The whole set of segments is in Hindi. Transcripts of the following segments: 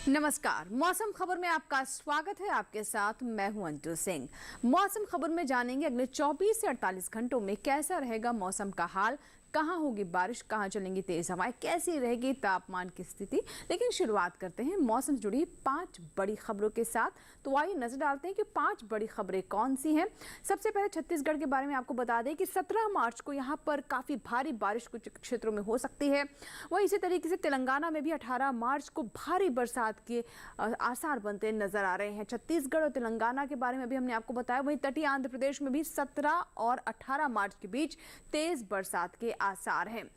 नमस्कार, मौसम खबर में आपका स्वागत है। आपके साथ मैं हूं अंजू सिंह। मौसम खबर में जानेंगे अगले 24 से 48 घंटों में कैसा रहेगा मौसम का हाल, कहां होगी बारिश, कहां चलेंगी तेज हवाएं, कैसी रहेगी तापमान की स्थिति। लेकिन शुरुआत करते हैं मौसम से जुड़ी 5 बड़ी खबरों के साथ। तो आइए नजर डालते हैं कि 5 बड़ी खबरें कौन सी हैं। सबसे पहले छत्तीसगढ़ के बारे में आपको बता दें कि 17 मार्च को यहां पर काफी भारी बारिश कुछ क्षेत्रों में हो सकती है। वहीं इसी तरीके से तेलंगाना में भी 18 मार्च को भारी बरसात के आसार बनते नजर आ रहे हैं। छत्तीसगढ़ और तेलंगाना के बारे में भी हमने आपको बताया। वहीं तटीय आंध्र प्रदेश में भी 17 और 18 मार्च के बीच तेज बरसात के आसार हैं।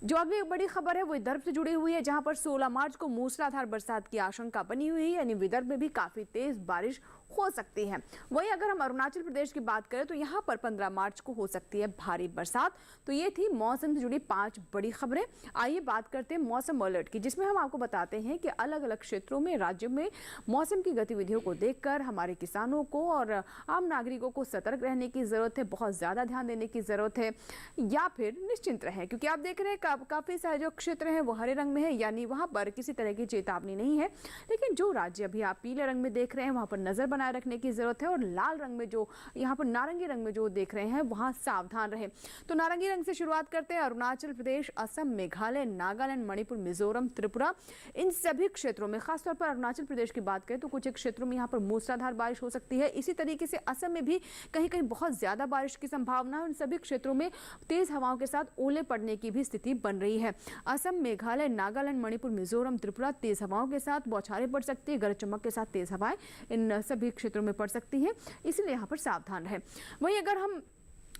जो अगली एक बड़ी खबर है वो विदर्भ से जुड़ी हुई है, जहां पर 16 मार्च को मूसलाधार बरसात की आशंका बनी हुई है, यानी विदर्भ में भी काफी तेज बारिश हो सकती है। वहीं अगर हम अरुणाचल प्रदेश की बात करें तो यहां पर 15 मार्च को हो सकती है भारी बरसात। तो ये थी मौसम से जुड़ी 5 बड़ी खबरें। आइए बात करते हैं मौसम अलर्ट की, जिसमें हम आपको बताते हैं कि अलग अलग क्षेत्रों में राज्य में मौसम की गतिविधियों को देखकर हमारे किसानों को और आम नागरिकों को सतर्क रहने की जरूरत है, बहुत ज्यादा ध्यान देने की जरूरत है, या फिर निश्चिंत रहें, क्योंकि आप देख रहे हैं काफी सारे जो क्षेत्र हैं वो हरे रंग में है, यानी वहां पर किसी तरह की चेतावनी नहीं है। लेकिन जो राज्य अभी आप पीले रंग में देख रहे हैं वहां पर नजर बनाए रखने की जरूरत है, और लाल रंग में जो यहाँ पर नारंगी रंग में जो देख रहे हैं वहां सावधान रहें। तो नारंगी रंग से शुरुआत करते हैं। अरुणाचल प्रदेश, असम, मेघालय, नागालैंड, मणिपुर, मिजोरम, त्रिपुरा, इन सभी क्षेत्रों में, खासतौर पर अरुणाचल प्रदेश की बात करें तो कुछ एक क्षेत्रों में यहाँ पर मूसलाधार बारिश हो सकती है। इसी तरीके से असम में भी कहीं कहीं बहुत ज्यादा बारिश की संभावना है। उन सभी क्षेत्रों में तेज हवाओं के साथ ओले पड़ने की भी स्थिति बन रही है। असम, मेघालय, नागालैंड, मणिपुर, मिजोरम, त्रिपुरा तेज हवाओं के साथ बौछारें पड़ सकती है, गरज चमक के साथ तेज हवाएं इन सभी क्षेत्रों में पड़ सकती है, इसलिए यहाँ पर सावधान रहे। वहीं अगर हम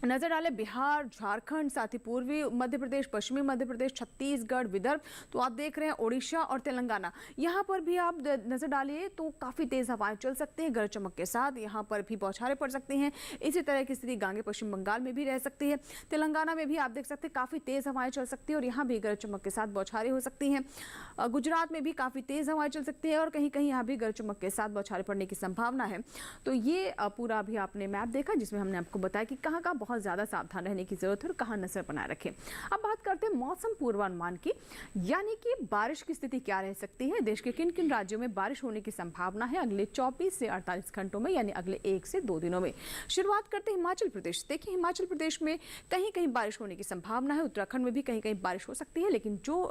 नजर डालें बिहार, झारखंड, साथ ही पूर्वी मध्य प्रदेश, पश्चिमी मध्य प्रदेश, छत्तीसगढ़, विदर्भ, तो आप देख रहे हैं ओडिशा और तेलंगाना, यहाँ पर भी आप नजर डालिए तो काफी तेज हवाएं चल सकती हैं, गरज चमक के साथ यहाँ पर भी बौछारें पड़ सकती हैं। इसी तरह की स्थिति गांगे पश्चिम बंगाल में भी रह सकती है। तेलंगाना में भी आप देख सकते हैं काफी तेज हवाएं चल सकती है और यहाँ भी गरज चमक के साथ बौछारें हो सकती हैं। गुजरात में भी काफी तेज हवाएं चल सकती है और कहीं कहीं यहाँ भी गरज चमक के साथ बौछारें पड़ने की संभावना है। तो ये पूरा भी आपने मैप देखा, जिसमें हमने आपको बताया कि कहाँ कहाँ बहुत ज्यादा सावधान रहने की जरूरत है और कहां नजर बनाए रखें। अब बात करते हैं मौसम पूर्वानुमान की, यानी कि बारिश की स्थिति क्या रह सकती है, देश के किन किन राज्यों में बारिश होने की संभावना है अगले 24 से 48 घंटों में, यानी अगले 1 से 2 दिनों में। शुरुआत करते हैं हिमाचल प्रदेश। देखिए, हिमाचल प्रदेश में कहीं कहीं बारिश होने की संभावना है, उत्तराखंड में भी कहीं कहीं बारिश हो सकती है, लेकिन जो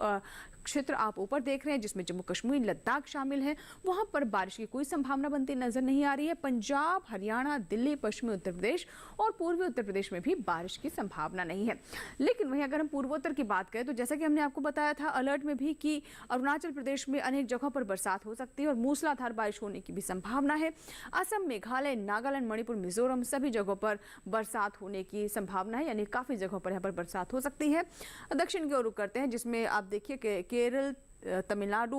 क्षेत्र आप ऊपर देख रहे हैं जिसमें जम्मू कश्मीर, लद्दाख शामिल है, वहां पर बारिश की कोई संभावना बनती नजर नहीं आ रही है। पंजाब, हरियाणा, दिल्ली, पश्चिमी उत्तर प्रदेश और पूर्वी उत्तर प्रदेश में भी बारिश की संभावना नहीं है। लेकिन वहीं अगर हम पूर्वोत्तर की बात करें तो जैसा कि हमने आपको बताया था अलर्ट में भी कि अरुणाचल प्रदेश में अनेक जगहों पर बरसात हो सकती है और मूसलाधार बारिश होने की भी संभावना है। असम, मेघालय, नागालैंड, मणिपुर, मिजोरम सभी जगहों पर बरसात होने की संभावना है, यानी काफी जगहों पर यहाँ पर बरसात हो सकती है। दक्षिण की ओर रुख करते हैं, जिसमें आप देखिए केरल, तमिलनाडु,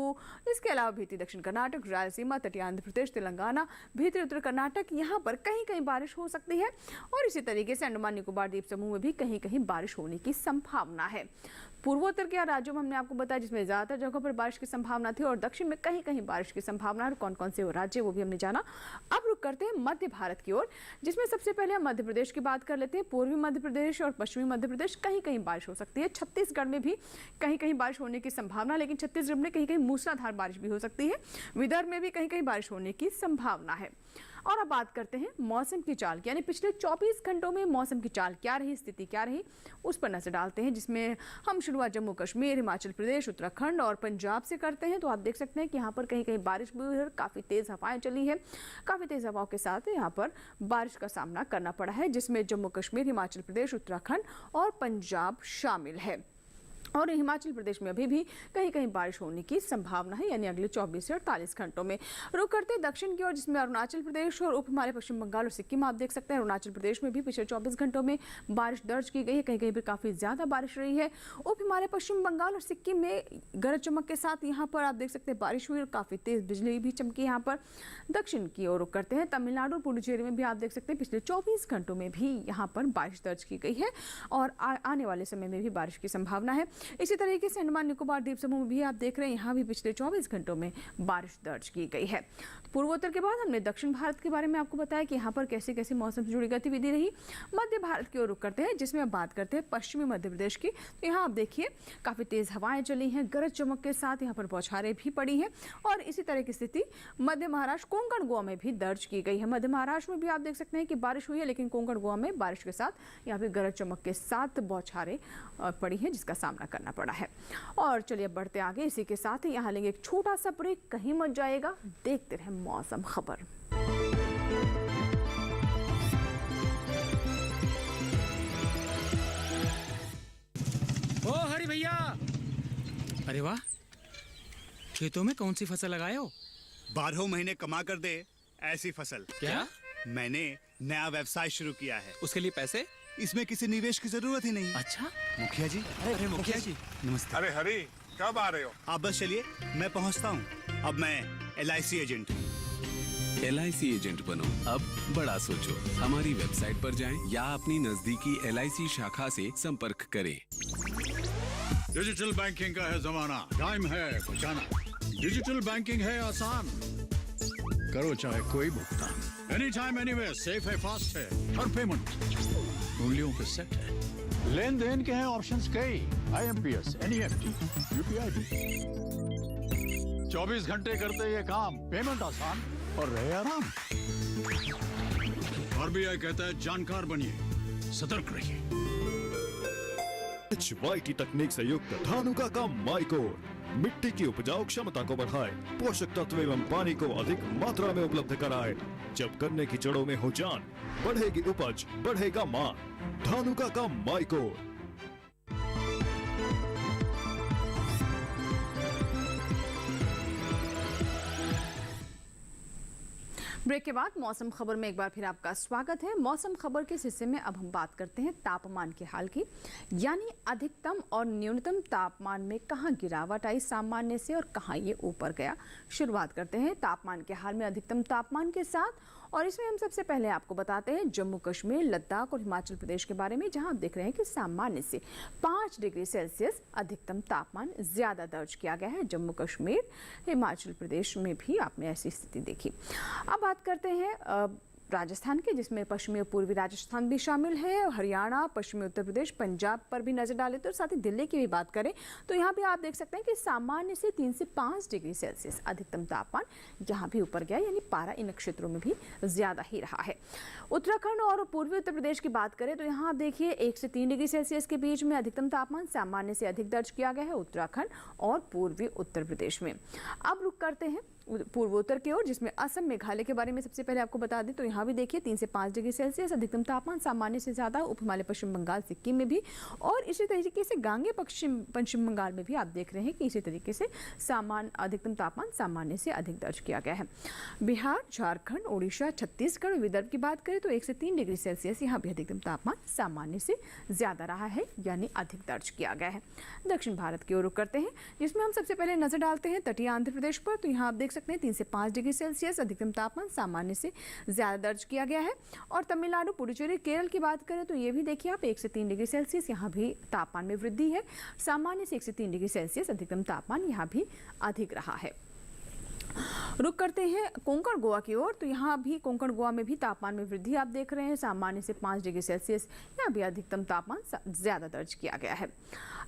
इसके अलावा भीतरी दक्षिण कर्नाटक, रायलसीमा, तटीय आंध्र प्रदेश, तेलंगाना, भीतरी उत्तर कर्नाटक, यहाँ पर कहीं कहीं बारिश हो सकती है। और इसी तरीके से अंडमान निकोबार द्वीप समूह में भी कहीं कहीं बारिश होने की संभावना है। पूर्वोत्तर के राज्यों में हमने आपको बताया जिसमें ज्यादातर जगहों पर बारिश की संभावना थी, और दक्षिण में कहीं कहीं बारिश की संभावना है। कौन कौन से राज्य वो भी हमने जाना। अब रुक करते हैं मध्य भारत की ओर, जिसमें सबसे पहले हम मध्य प्रदेश की बात कर लेते हैं। पूर्वी मध्य प्रदेश और पश्चिमी मध्य प्रदेश कहीं कहीं बारिश हो सकती है। छत्तीसगढ़ में भी कहीं कहीं बारिश होने की संभावना, लेकिन छत्तीसगढ़ में कहीं कहीं मूसलाधार बारिश भी हो सकती है। विदर्भ में भी कहीं कहीं बारिश होने की संभावना है। और अब बात करते हैं मौसम की चाल की, यानी पिछले 24 घंटों में मौसम की चाल क्या रही, स्थिति क्या रही, उस पर नजर डालते हैं, जिसमें हम शुरुआत जम्मू कश्मीर, हिमाचल प्रदेश, उत्तराखंड और पंजाब से करते हैं। तो आप देख सकते हैं कि यहाँ पर कहीं कहीं बारिश भी हुई है, काफी तेज हवाएं चली है, काफी तेज हवाओं के साथ यहाँ पर बारिश का सामना करना पड़ा है, जिसमें जम्मू कश्मीर, हिमाचल प्रदेश, उत्तराखंड और पंजाब शामिल है। और हिमाचल प्रदेश में अभी भी कहीं कहीं बारिश होने की संभावना है, यानी अगले 24 से 48 घंटों में। रुक करते हैं दक्षिण की ओर, जिसमें अरुणाचल प्रदेश और उप हिमालय पश्चिम बंगाल और सिक्किम आप देख सकते हैं। अरुणाचल प्रदेश में भी पिछले 24 घंटों में बारिश दर्ज की गई है, कहीं कहीं भी काफी ज्यादा बारिश रही है। उप हिमालय पश्चिम बंगाल और सिक्किम में गरज चमक के साथ यहाँ पर आप देख सकते हैं बारिश हुई और काफी तेज बिजली भी चमकी यहाँ पर। दक्षिण की ओर रुक करते हैं तमिलनाडु और पुडुचेरी में भी आप देख सकते हैं पिछले 24 घंटों में भी यहाँ पर बारिश दर्ज की गई है और आने वाले समय में भी बारिश की संभावना है। इसी तरीके से अंडमान निकोबार द्वीप समूह में भी आप देख रहे हैं, यहाँ भी पिछले 24 घंटों में बारिश दर्ज की गई है। पूर्वोत्तर के बाद हमने दक्षिण भारत के बारे में आपको बताया कि यहाँ पर कैसे कैसे मौसम से जुड़ी गतिविधि रही। मध्य भारत की ओर रुख करते हैं, जिसमें अब बात करते हैं पश्चिमी मध्य प्रदेश की। तो यहाँ आप देखिए काफ़ी तेज हवाएं चली हैं, गरज चमक के साथ यहाँ पर बौछारें भी पड़ी हैं और इसी तरह की स्थिति मध्य महाराष्ट्र, कोंकण, गोवा में भी दर्ज की गई है। मध्य महाराष्ट्र में भी आप देख सकते हैं कि बारिश हुई है, लेकिन कोंकण, गोवा में बारिश के साथ यहाँ पे गरज चमक के साथ बौछारें पड़ी हैं, जिसका सामना करना पड़ा है। और चलिए बढ़ते आगे, इसी के साथ ही यहाँ लेंगे एक छोटा सा ब्रेक, कहीं मत जाएगा, देखते रहे मौसम खबर। ओ हरी भैया, अरे वाह, खेतों में कौन सी फसल लगाए हो? 12 महीने कमा कर दे ऐसी फसल। क्या? मैंने नया व्यवसाय शुरू किया है। उसके लिए पैसे? इसमें किसी निवेश की जरूरत ही नहीं। अच्छा, मुखिया जी। अरे मुखिया जी, नमस्ते। अरे हरी, कब आ रहे हो? आप बस चलिए, मैं पहुंचता हूं। अब मैं LIC एजेंट हूं। LIC एजेंट बनो, अब बड़ा सोचो। हमारी वेबसाइट पर जाएं या अपनी नजदीकी LIC शाखा से संपर्क करें। डिजिटल बैंकिंग का है जमाना, टाइम है बचाना। डिजिटल बैंकिंग है आसान, करो चाहे कोई भुगतान, एनी टाइम एनीवेयर, सेफ है, फास्ट है, हर पेमेंट उंगलियों पे सेट है। लेन देन के हैं ऑप्शंस कई, IMPS, NEFT, UPI भी। 24 घंटे करते ये काम, पेमेंट आसान और रहे आराम। RBI कहता है जानकार बनिए, सतर्क रहिए। HYT तकनीक से युक्त धानुका का माइकोर मिट्टी की उपजाऊ क्षमता को बढ़ाए, पोषक तत्व एवं पानी को अधिक मात्रा में उपलब्ध कराए। जब गन्ने की जड़ों में हो जान, बढ़ेगी उपज, बढ़ेगा मान। धानुका का माइकोर। ब्रेक के बाद मौसम खबर में एक बार फिर आपका स्वागत है। मौसम खबर के इस हिस्से में अब हम बात करते हैं तापमान के हाल की, यानी अधिकतम और न्यूनतम तापमान में कहां गिरावट आई सामान्य से और कहां ये ऊपर गया। शुरुआत करते हैं तापमान के हाल में अधिकतम तापमान के साथ, और इसमें हम सबसे पहले आपको बताते हैं जम्मू कश्मीर, लद्दाख और हिमाचल प्रदेश के बारे में, जहां आप देख रहे हैं कि सामान्य से 5 डिग्री सेल्सियस अधिकतम तापमान ज्यादा दर्ज किया गया है। जम्मू कश्मीर, हिमाचल प्रदेश में भी आपने ऐसी स्थिति देखी। अब बात करते हैं राजस्थान के, जिसमें पश्चिमी और पूर्वी राजस्थान भी शामिल है, हरियाणा, पश्चिमी उत्तर प्रदेश, पंजाब पर भी नजर डालें तो, और साथ ही दिल्ली की भी बात करें तो यहाँ भी आप देख सकते हैं कि सामान्य से 3 से 5 डिग्री सेल्सियस अधिकतम तापमान यहाँ भी ऊपर गया, यानी पारा इन क्षेत्रों में भी ज्यादा ही रहा है। उत्तराखंड और पूर्वी उत्तर प्रदेश की बात करें तो यहाँ आप देखिए 1 से 3 डिग्री सेल्सियस के बीच में अधिकतम तापमान सामान्य से अधिक दर्ज किया गया है उत्तराखंड और पूर्वी उत्तर प्रदेश में। अब रुक करते हैं पूर्वोत्तर की ओर, जिसमें असम, मेघालय के बारे में सबसे पहले आपको बता दें तो यहाँ भी देखिए 3 से 5 डिग्री सेल्सियस अधिकतम तापमान सामान्य से ज्यादा, उप हिमालय पश्चिम बंगाल, सिक्किम में भी, और इसी तरीके से गांगे पश्चिम बंगाल में भी आप देख रहे हैं कि इसी तरीके से अधिकतम तापमान सामान्य से अधिक दर्ज किया गया है। बिहार, झारखंड, उड़ीसा, छत्तीसगढ़, विदर्भ की बात करें तो 1 से 3 डिग्री सेल्सियस यहाँ भी अधिकतम तापमान सामान्य से ज्यादा रहा है, यानी अधिक दर्ज किया गया है। दक्षिण भारत की ओर रुख करते हैं, जिसमें हम सबसे पहले नजर डालते हैं तटीय आंध्र प्रदेश पर, तो यहाँ आप देख सकते हैं 3 से 5 डिग्री सेल्सियस अधिकतम तापमान सामान्य से ज्यादा दर्ज किया गया है। और तमिलनाडु, पुडुचेरी, केरल की बात करें तो ये भी देखिए आप 1 से 3 डिग्री सेल्सियस यहाँ भी तापमान में वृद्धि है, सामान्य से 1 से 3 डिग्री सेल्सियस अधिकतम तापमान यहाँ भी अधिक रहा है। रुक करते हैं कोंकण, गोवा की ओर, तो यहाँ भी कोंकण, गोवा में भी तापमान में वृद्धि आप देख रहे हैं, सामान्य से 5 डिग्री सेल्सियस यहाँ भी अधिकतम तापमान ज्यादा दर्ज किया गया है।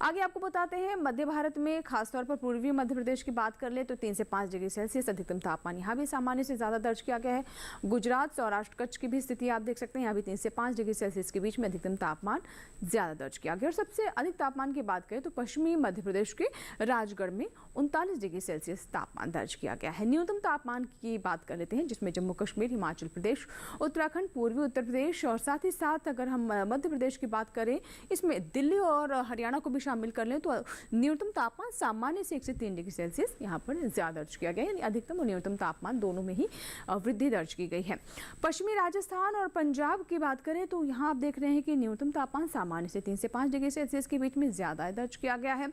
आगे आपको बताते हैं मध्य भारत में, खासतौर पर पूर्वी मध्य प्रदेश की बात कर ले तो 3 से 5 डिग्री सेल्सियस अधिकतम तापमान यहाँ भी सामान्य से ज्यादा दर्ज किया गया है। गुजरात, सौराष्ट्र, कच्छ की भी स्थिति आप देख सकते हैं, यहाँ भी 3 से 5 डिग्री सेल्सियस के बीच में अधिकतम तापमान ज्यादा दर्ज किया गया। और सबसे अधिक तापमान की बात करें तो पश्चिमी मध्य प्रदेश के राजगढ़ में 39 डिग्री सेल्सियस तापमान दर्ज किया गया है। न्यूनतम तापमान की बात कर लेते हैं, जिसमें जम्मू कश्मीर, हिमाचल प्रदेश, उत्तराखंड, पूर्वी उत्तर प्रदेश और साथ ही साथ अगर हम मध्य प्रदेश की बात करें, इसमें दिल्ली और हरियाणा को भी शामिल कर लें तो न्यूनतम तापमान सामान्य से 1 से 3 डिग्री सेल्सियस यहाँ पर ज्यादा दर्ज किया गया, यानी अधिकतम और न्यूनतम तापमान दोनों में ही वृद्धि दर्ज की गई है। पश्चिमी राजस्थान और पंजाब की बात करें तो यहाँ आप देख रहे हैं कि न्यूनतम तापमान सामान्य से 3 से 5 डिग्री सेल्सियस के बीच में ज्यादा दर्ज किया गया है।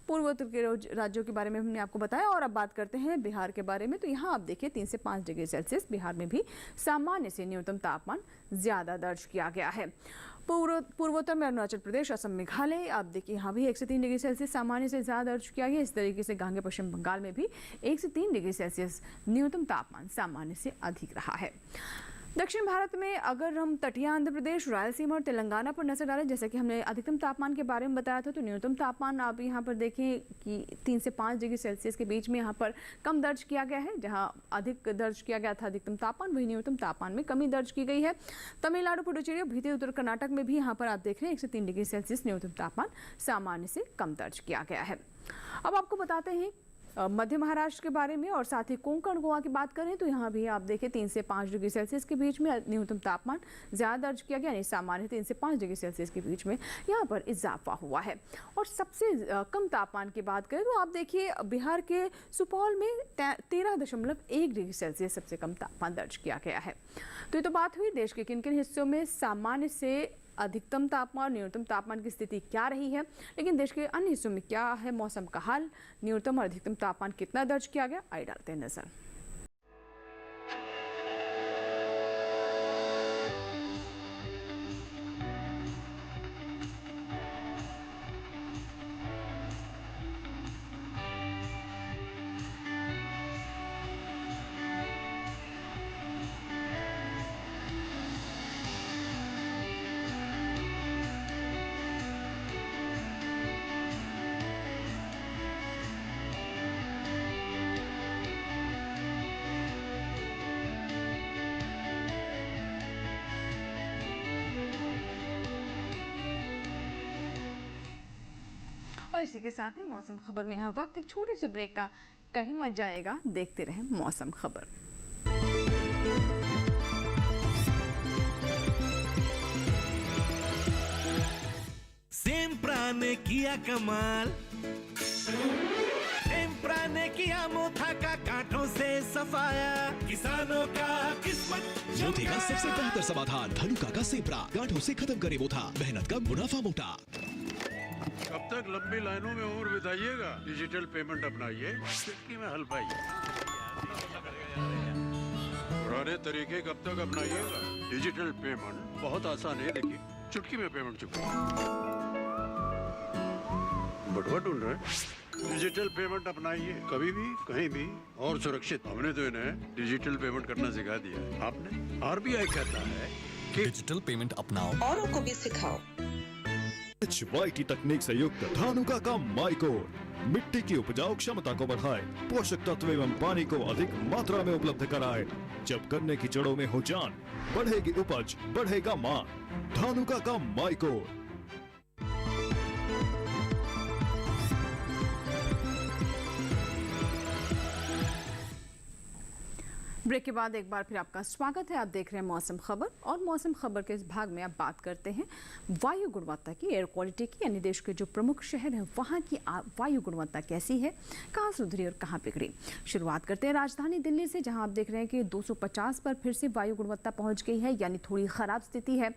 पूर्वोत्तर के राज्यों के बारे में हमने आपको बताया। और अब बात करते हैं बिहार के बारे में, तो यहाँ आप देखिए 3 से 5 डिग्री सेल्सियस बिहार में भी सामान्य से न्यूनतम तापमान ज्यादा दर्ज किया गया है। पूर्वोत्तर में अरुणाचल प्रदेश, असम, मेघालय, आप देखिए यहाँ भी 1 से 3 डिग्री सेल्सियस सामान्य से ज़्यादा दर्ज किया गया। इस तरीके से गांगे पश्चिम बंगाल में भी 1 से 3 डिग्री सेल्सियस न्यूनतम तापमान सामान्य से अधिक रहा है। दक्षिण भारत में अगर हम तटीय आंध्र प्रदेश, रायलसीमा और तेलंगाना पर नजर डालें, जैसे कि हमने अधिकतम तापमान के बारे में बताया था, तो न्यूनतम तापमान आप यहाँ पर देखें कि 3 से 5 डिग्री सेल्सियस के बीच में यहाँ पर कम दर्ज किया गया है। जहाँ अधिक दर्ज किया गया था अधिकतम तापमान, वही न्यूनतम तापमान में कमी दर्ज की गई है। तमिलनाडु, पुडुचेरी और भीतर उत्तर कर्नाटक में भी यहाँ पर आप देख रहे हैं 1 से 3 डिग्री सेल्सियस न्यूनतम तापमान सामान्य से कम दर्ज किया गया है। अब आपको बताते हैं मध्य महाराष्ट्र के बारे में और साथ ही कोंकण गोवा की बात करें तो यहाँ भी आप देखें 3 से 5 डिग्री सेल्सियस के बीच में न्यूनतम तापमान ज़्यादा दर्ज किया गया, यानी सामान्य 3 से 5 डिग्री सेल्सियस के बीच में यहाँ पर इजाफा हुआ है। और सबसे कम तापमान की बात करें तो आप देखिए बिहार के सुपौल में 13.1 डिग्री सेल्सियस सबसे कम तापमान दर्ज किया गया है। तो ये तो बात हुई देश के किन किन हिस्सों में सामान्य से अधिकतम तापमान, न्यूनतम तापमान की स्थिति क्या रही है, लेकिन देश के अन्य हिस्सों में क्या है मौसम का हाल, न्यूनतम और अधिकतम तापमान कितना दर्ज किया गया, आइए डालते हैं नजर। और इसी के साथ ही मौसम खबर में यहाँ वक्त एक छोटे से ब्रेक का, कहीं मत जाएगा, देखते रहें मौसम खबर। सेम्प्रा ने किया कमाल, सेम्प्रा ने किया मोथा का कांटों से सफाया, किसानों का किस्मत मोथे का सबसे बेहतर समाधान धनुका का सेम्प्रा, गांठों से खत्म करे मोथा, मेहनत का मुनाफा मोटा। कब तक लंबी लाइनों में उम्र बिताइएगा? डिजिटल पेमेंट अपनाइए, चुटकी में हल पाइए। पुराने तरीके कब तक अपनाइएगा? डिजिटल पेमेंट बहुत आसान है, देखिए चुटकी में पेमेंट चुका। बटुआ ढूंढ रहे हैं? डिजिटल पेमेंट अपनाइए, कभी भी कहीं भी और सुरक्षित। हमने तो इन्हें डिजिटल पेमेंट करना सिखा दिया है। आपने? आरबीआई कहता है कि डिजिटल पेमेंट अपनाओ, औरों को भी सिखाओ। HYT तकनीक से युक्त धानुका का माइकोर मिट्टी की उपजाऊ क्षमता को बढ़ाए, पोषक तत्व एवं पानी को अधिक मात्रा में उपलब्ध कराए। जब गन्ने की जड़ों में हो जान, बढ़ेगी उपज, बढ़ेगा मान। धानुका का माइकोर। ब्रेक के बाद एक बार फिर आपका स्वागत है। आप देख रहे हैं मौसम खबर और मौसम खबर के इस भाग में आप बात करते हैं वायु गुणवत्ता की, एयर क्वालिटी की, यानी देश के जो प्रमुख शहर हैं वहाँ की वायु गुणवत्ता कैसी है, कहाँ सुधरी और कहाँ बिगड़ी। शुरुआत करते हैं राजधानी दिल्ली से, जहाँ आप देख रहे हैं कि 250 पर फिर से वायु गुणवत्ता पहुँच गई है, यानी थोड़ी ख़राब स्थिति है।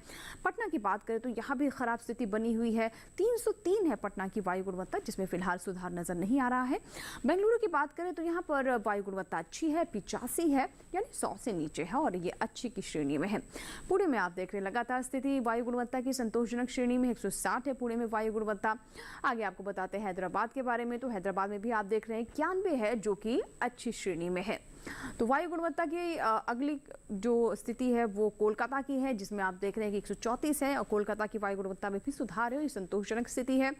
पटना की बात करें तो यहाँ भी ख़राब स्थिति बनी हुई है, 303 है पटना की वायु गुणवत्ता, जिसमें फिलहाल सुधार नज़र नहीं आ रहा है। बेंगलुरु की बात करें तो यहाँ पर वायु गुणवत्ता अच्छी है, 85 है, यानी 100 से नीचे है और ये अच्छी की श्रेणी में है। पुणे में आप देख रहे हैं लगातार स्थिति वायु गुणवत्ता की संतोषजनक श्रेणी में, 160 है पुणे में वायु गुणवत्ता। आगे आपको बताते हैं हैदराबाद के बारे में, तो हैदराबाद में भी आप देख रहे हैं 91 है, जो कि अच्छी श्रेणी में है। तो वायु गुणवत्ता की अगली जो स्थिति है वो कोलकाता की है, जिसमें आप देख रहे हैं कि 134 है और कोलकाता की वायु गुणवत्ता में भी सुधार है, ये संतोषजनक स्थिति है।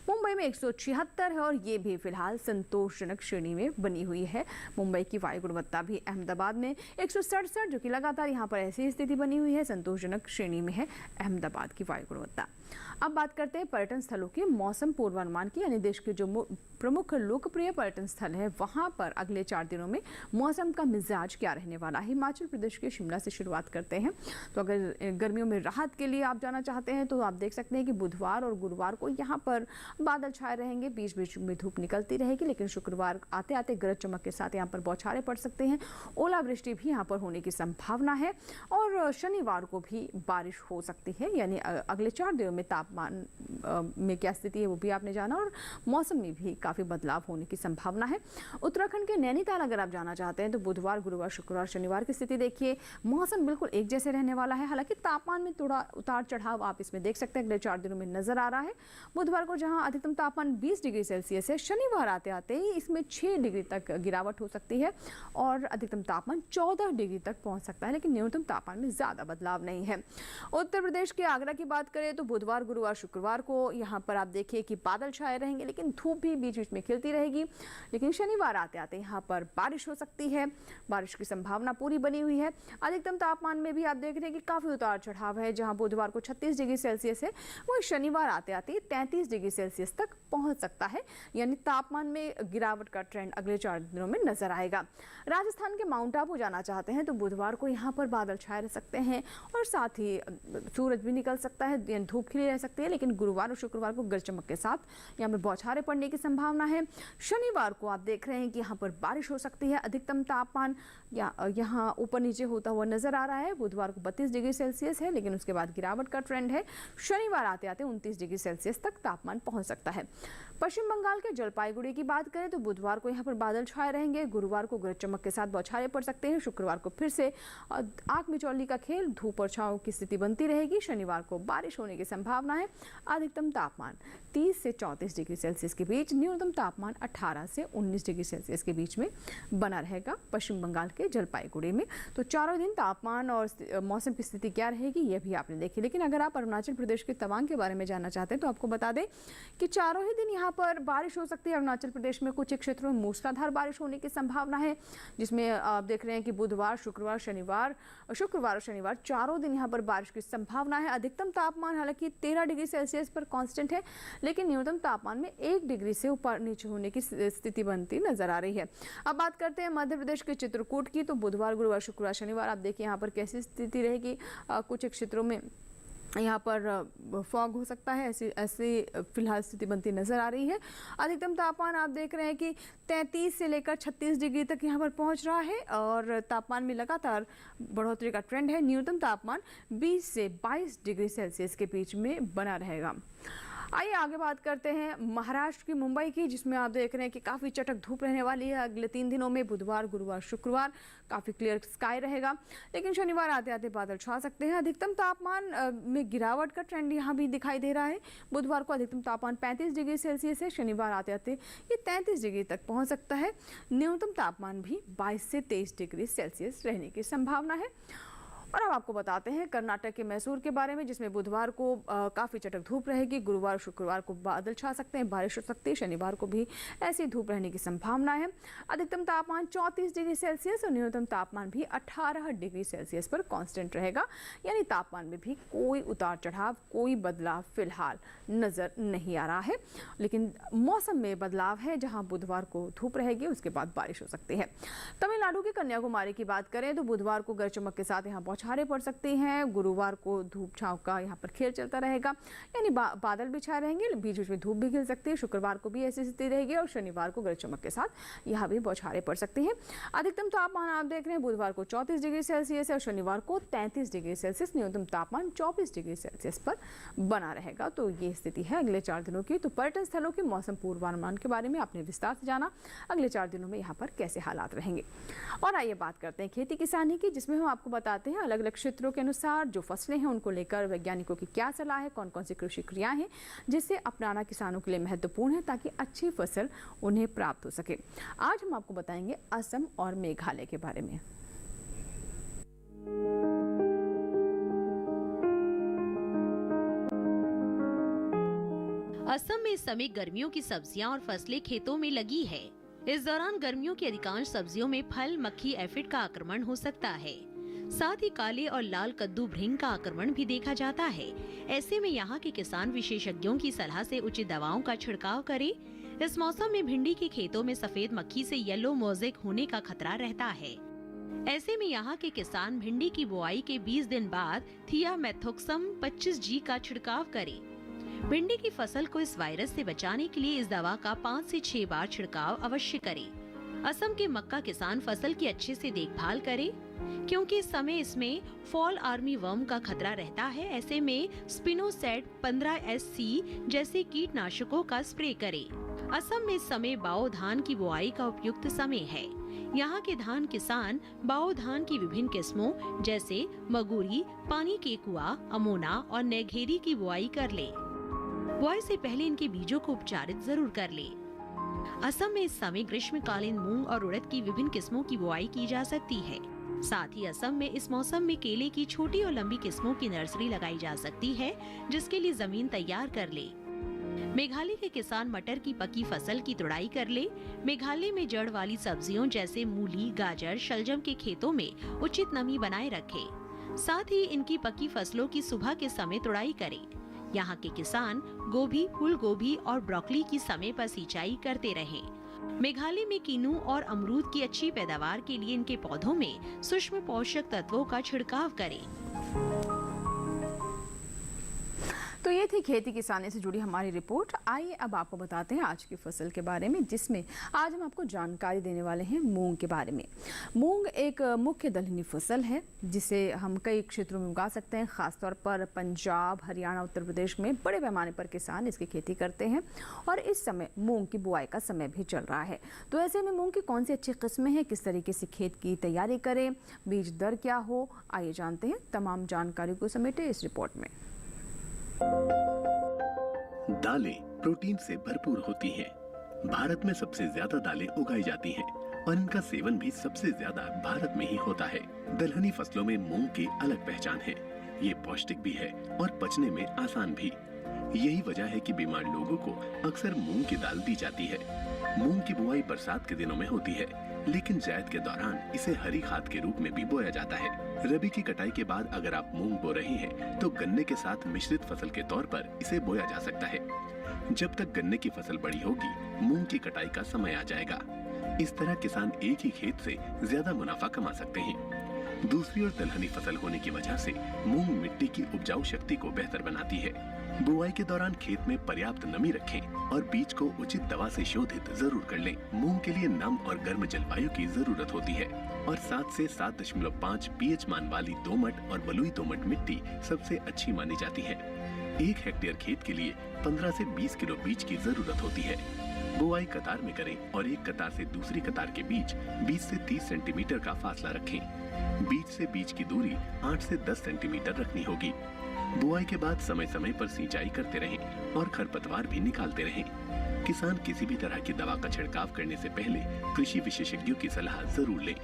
मुंबई में 176 है और ये भी फिलहाल संतोषजनक श्रेणी में बनी हुई है मुंबई की वायु गुणवत्ता भी। अहमदाबाद में 167, जो कि लगातार यहाँ पर ऐसी स्थिति बनी हुई है, संतोषजनक श्रेणी में है अहमदाबाद की वायु गुणवत्ता। अब बात करते हैं पर्यटन स्थलों के मौसम पूर्वानुमान की, यानी देश के जो प्रमुख लोकप्रिय पर्यटन स्थल है वहां पर अगले 4 दिनों में मौसम का मिजाज क्या रहने वाला है। हिमाचल प्रदेश के शिमला से शुरुआत करते हैं। तो अगर गर्मियों में राहत के लिए आप जाना चाहते हैं तो आप देख सकते हैं कि बुधवार और गुरुवार को यहाँ पर बादल छाए रहेंगे, बीच बीच में धूप निकलती रहेगी, लेकिन शुक्रवार आते आते गरज चमक के साथ यहाँ पर बौछारें पड़ सकते हैं, ओलावृष्टि भी यहाँ पर होने की संभावना है और शनिवार को भी बारिश हो सकती है। यानी अगले 4 दिनों में तापमान में क्या स्थिति है वो भी आपने जाना और मौसम में भी काफ़ी बदलाव होने की संभावना है। उत्तराखंड के नैनीताल अगर आप जाना चाहते चलते हैं तो बुधवार, गुरुवार, शुक्रवार, शनिवार की स्थिति देखिए, मौसम बिल्कुल एक जैसे रहने वाला है। हालांकि तापमान में थोड़ा उतार चढ़ाव आप इसमें देख सकते हैं अगले 4 दिनों में नजर आ रहा है। बुधवार को जहां अधिकतम तापमान 20 डिग्री सेल्सियस है, शनिवार आते आते ही इसमें 6 डिग्री तक गिरावट हो सकती है और अधिकतम तापमान 14 डिग्री तक पहुंच सकता है, लेकिन न्यूनतम तापमान में ज्यादा बदलाव नहीं है। उत्तर प्रदेश के आगरा की बात करें तो बुधवार, गुरुवार, शुक्रवार को यहाँ पर आप देखिए कि बादल छाए रहेंगे, लेकिन धूप भी बीच बीच में खिलती रहेगी। लेकिन शनिवार आते आते यहाँ पर बारिश हो सकती है, बारिश की संभावना पूरी बनी हुई है। अधिकतम तापमान में भी आप देख रहे हैं कि काफी उतार चढ़ाव है। जहां बुधवार को 36 डिग्री सेल्सियस है, वही शनिवार आते आते 33 डिग्री सेल्सियस तक पहुंच सकता है, यानी तापमान में गिरावट का ट्रेंड अगले 4 दिनों में नजर आएगा। राजस्थान के माउंट आबू जाना चाहते हैं तो बुधवार को यहाँ पर बादल छाए रह सकते हैं और साथ ही सूरज भी निकल सकता है, यानी धूप खिली रह सकती है। लेकिन गुरुवार और शुक्रवार को गरज चमक के साथ यहाँ पर बौछारें पड़ने की संभावना है। शनिवार को आप देख रहे हैं कि यहाँ पर बारिश हो सकती है। अधिकतम तापमान यहाँ ऊपर नीचे होता हुआ नजर आ रहा है। बुधवार को 32 डिग्री सेल्सियस है, लेकिन उसके बाद गिरावट का ट्रेंड है। शनिवार आते आते 29 डिग्री सेल्सियस तक तापमान पहुंच सकता है। पश्चिम बंगाल के जलपाईगुड़ी की बात करें तो बुधवार को यहाँ पर बादल छाए रहेंगे, गुरुवार को गरज चमक के साथ बौछारें पड़ सकते हैं, शुक्रवार को फिर से आग मिचौली का खेल, धूप और छांव की स्थिति बनती रहेगी। शनिवार को बारिश होने की संभावना है। अधिकतम तापमान 30 से 34 डिग्री सेल्सियस के बीच, न्यूनतम तापमान 18 से 19 डिग्री सेल्सियस के बीच में बना रहेगा पश्चिम बंगाल के जलपाईगुड़ी में। तो चारों दिन तापमान और मौसम की स्थिति क्या रहेगी ये भी आपने देखी। लेकिन अगर आप अरुणाचल प्रदेश के तवांग के बारे में जानना चाहते हैं तो आपको बता दें कि चारों ही दिन यहाँ पर बारिश हो सकती है। अरुणाचल प्रदेश में कुछ क्षेत्रों में मूसलाधार बारिश होने की संभावना है, जिसमें आप देख रहे हैं कि बुधवार, शुक्रवार और शनिवार चारों दिन यहाँ पर बारिश की संभावना है। अधिकतम तापमान हालांकि 13 डिग्री सेल्सियस पर कांस्टेंट है, लेकिन न्यूनतम तापमान में 1 डिग्री से ऊपर नीचे होने की स्थिति बनती नजर आ रही है। अब बात करते हैं मध्य प्रदेश के चित्रकूट की, तो बुधवार, गुरुवार, शुक्रवार, शनिवार आप देखिए यहाँ पर कैसी स्थिति रहेगी। कुछ क्षेत्रों में यहाँ पर फॉग हो सकता है, ऐसी फिलहाल स्थिति बनती नजर आ रही है। अधिकतम तापमान आप देख रहे हैं कि 33 से लेकर 36 डिग्री तक यहाँ पर पहुँच रहा है और तापमान में लगातार बढ़ोतरी का ट्रेंड है। न्यूनतम तापमान 20 से 22 डिग्री सेल्सियस के बीच में बना रहेगा। आइए आगे बात करते हैं महाराष्ट्र की मुंबई की, जिसमें आप देख रहे हैं कि काफ़ी चटक धूप रहने वाली है अगले 3 दिनों में। बुधवार, गुरुवार, शुक्रवार काफ़ी क्लियर स्काई रहेगा, लेकिन शनिवार आते आते बादल छा सकते हैं। अधिकतम तापमान में गिरावट का ट्रेंड यहाँ भी दिखाई दे रहा है। बुधवार को अधिकतम तापमान 35 डिग्री सेल्सियस है, शनिवार आते आते ये 33 डिग्री तक पहुँच सकता है। न्यूनतम तापमान भी 22 से 23 डिग्री सेल्सियस रहने की संभावना है। और अब आपको बताते हैं कर्नाटक के मैसूर के बारे में, जिसमें बुधवार को काफ़ी चटक धूप रहेगी, गुरुवार शुक्रवार को बादल छा सकते हैं, बारिश हो सकती है, शनिवार को भी ऐसी धूप रहने की संभावना है। अधिकतम तापमान 34 डिग्री सेल्सियस और न्यूनतम तापमान भी 18 डिग्री सेल्सियस पर कांस्टेंट रहेगा, यानी तापमान में भी कोई उतार चढ़ाव, कोई बदलाव फिलहाल नज़र नहीं आ रहा है। लेकिन मौसम में बदलाव है, जहाँ बुधवार को धूप रहेगी, उसके बाद बारिश हो सकती है। तमिलनाडु के कन्याकुमारी की बात करें तो बुधवार को गरज चमक के साथ यहाँ बौछारें पड़ सकती हैं, गुरुवार को धूप छांव का यहाँ पर खेल चलता रहेगा, यानी बादल भी छाए रहेंगे, बीच बीच में धूप भी खिल सकती है। शुक्रवार को भी ऐसी स्थिति रहेगी और शनिवार को गरज चमक के साथ यहाँ भी बौछारें पड़ सकती हैं। अधिकतम तापमान आप देख रहे हैं बुधवार को 34 डिग्री सेल्सियस है और शनिवार को 33 डिग्री सेल्सियस, न्यूनतम तापमान 24 डिग्री सेल्सियस पर बना रहेगा। तो ये स्थिति है अगले 4 दिनों की। तो पर्यटन स्थलों के मौसम पूर्वानुमान के बारे में आपने विस्तार से जाना, अगले 4 दिनों में यहाँ पर कैसे हालात रहेंगे। और आइए बात करते हैं खेती किसानी की, जिसमें हम आपको बताते हैं अलग अलग क्षेत्रों के अनुसार जो फसलें हैं उनको लेकर वैज्ञानिकों की क्या सलाह है, कौन कौन सी कृषि क्रियाएं हैं जिससे अपनाना किसानों के लिए महत्वपूर्ण है ताकि अच्छी फसल उन्हें प्राप्त हो सके। आज हम आपको बताएंगे असम और मेघालय के बारे में। असम में इस समय गर्मियों की सब्जियां और फसलें खेतों में लगी है। इस दौरान गर्मियों की अधिकांश सब्जियों में फल मक्खी एफिड का आक्रमण हो सकता है। साथ ही काले और लाल कद्दू भृंग का आक्रमण भी देखा जाता है। ऐसे में यहाँ के किसान विशेषज्ञों की सलाह से उचित दवाओं का छिड़काव करें। इस मौसम में भिंडी के खेतों में सफेद मक्खी से येलो मोज़ेक होने का खतरा रहता है। ऐसे में यहाँ के किसान भिंडी की बुआई के 20 दिन बाद थियामेथोक्सम 25G का छिड़काव करें। भिंडी की फसल को इस वायरस से बचाने के लिए इस दवा का 5 से 6 बार छिड़काव अवश्य करें। असम के मक्का किसान फसल की अच्छे से देखभाल करें, क्योंकि इस समय इसमें फॉल आर्मी वर्म का खतरा रहता है। ऐसे में स्पिनोसैड 15SC जैसे कीटनाशकों का स्प्रे करें। असम में इस समय बाओ धान की बुआई का उपयुक्त समय है। यहाँ के धान किसान बाओ धान की विभिन्न किस्मों जैसे मगूरी, पानी के कुआ, अमोना और नेघेरी की बुआई कर ले। बुआई से पहले इनके बीजों को उपचारित जरूर कर ले। असम में इस समय ग्रीष्मकालीन मूंग और उड़द की विभिन्न किस्मों की बुआई की जा सकती है। साथ ही असम में इस मौसम में केले की छोटी और लंबी किस्मों की नर्सरी लगाई जा सकती है, जिसके लिए जमीन तैयार कर ले। मेघालय के किसान मटर की पकी फसल की तुड़ाई कर ले। मेघालय में जड़ वाली सब्जियों जैसे मूली, गाजर, शलजम के खेतों में उचित नमी बनाए रखे। साथ ही इनकी पकी फसलों की सुबह के समय तुड़ाई करें। यहाँ के किसान गोभी, फूल गोभी और ब्रोकली की समय पर सिंचाई करते रहें। मेघालय में किन्नू और अमरूद की अच्छी पैदावार के लिए इनके पौधों में सूक्ष्म पोषक तत्वों का छिड़काव करें। तो ये थी खेती किसानी से जुड़ी हमारी रिपोर्ट। आइए अब आपको बताते हैं आज की फसल के बारे में, जिसमें आज हम आपको जानकारी देने वाले हैं मूंग के बारे में। मूंग एक मुख्य दलहनी फसल है जिसे हम कई क्षेत्रों में उगा सकते हैं। खासतौर पर पंजाब, हरियाणा, उत्तर प्रदेश में बड़े पैमाने पर किसान इसकी खेती करते हैं और इस समय मूंग की बुआई का समय भी चल रहा है। तो ऐसे में मूंग की कौन सी अच्छी किस्में हैं, किस तरीके से खेत की तैयारी करें, बीज दर क्या हो, आइए जानते हैं तमाम जानकारी को समेटे इस रिपोर्ट में। दालें प्रोटीन से भरपूर होती हैं। भारत में सबसे ज्यादा दालें उगाई जाती हैं और इनका सेवन भी सबसे ज्यादा भारत में ही होता है। दलहनी फसलों में मूंग की अलग पहचान है। ये पौष्टिक भी है और पचने में आसान भी। यही वजह है कि बीमार लोगों को अक्सर मूंग की दाल दी जाती है। मूंग की बुआई बरसात के दिनों में होती है, लेकिन जायद के दौरान इसे हरी खाद के रूप में भी बोया जाता है। रबी की कटाई के बाद अगर आप मूंग बो रही हैं, तो गन्ने के साथ मिश्रित फसल के तौर पर इसे बोया जा सकता है। जब तक गन्ने की फसल बड़ी होगी, मूंग की कटाई का समय आ जाएगा। इस तरह किसान एक ही खेत से ज्यादा मुनाफा कमा सकते हैं। दूसरी ओर दलहनी फसल होने की वजह से मूंग मिट्टी की उपजाऊ शक्ति को बेहतर बनाती है। बुआई के दौरान खेत में पर्याप्त नमी रखें और बीज को उचित दवा से शोधित जरूर कर लें। मूंग के लिए नम और गर्म जलवायु की जरूरत होती है और 7 से 7.5 पीएच मान वाली दोमट और बलुई दोमट मिट्टी सबसे अच्छी मानी जाती है। 1 हेक्टेयर खेत के लिए 15 से 20 किलो बीज की जरूरत होती है। बुआई कतार में करें और एक कतार से दूसरी कतार के बीच 20 से 30 सेंटीमीटर का फासला रखें। बीज से बीज की दूरी 8 से 10 सेंटीमीटर रखनी होगी। बुआई के बाद समय समय पर सिंचाई करते रहें और खरपतवार भी निकालते रहें। किसान किसी भी तरह की दवा का छिड़काव करने से पहले कृषि विशेषज्ञों की सलाह जरूर लें।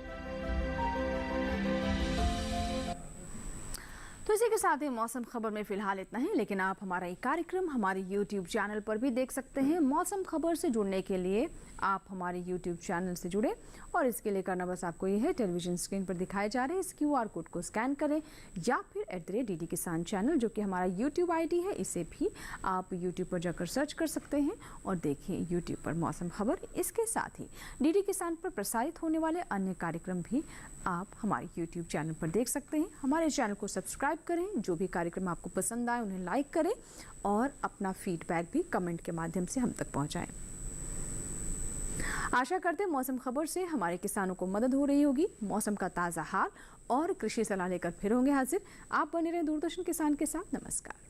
तो इसी के साथ ही मौसम खबर में फिलहाल इतना ही, लेकिन आप हमारा ये कार्यक्रम हमारे YouTube चैनल पर भी देख सकते हैं। मौसम खबर से जुड़ने के लिए आप हमारे YouTube चैनल से जुड़े और इसके लिए करना बस आपको ये है, टेलीविजन स्क्रीन पर दिखाए जा रहे इस QR कोड को स्कैन करें या फिर @DD किसान चैनल, जो कि हमारा YouTube ID है, इसे भी आप YouTube पर जाकर सर्च कर सकते हैं और देखें YouTube पर मौसम खबर। इसके साथ ही DD किसान पर प्रसारित होने वाले अन्य कार्यक्रम भी आप हमारे YouTube चैनल पर देख सकते हैं। हमारे चैनल को सब्सक्राइब करें, जो भी कार्यक्रम आपको पसंद आए उन्हें लाइक करें और अपना फीडबैक भी कमेंट के माध्यम से हम तक पहुंचाएं। आशा करते हैं मौसम खबर से हमारे किसानों को मदद हो रही होगी। मौसम का ताज़ा हाल और कृषि सलाह लेकर फिर होंगे हाजिर। आप बने रहें दूरदर्शन किसान के साथ। नमस्कार।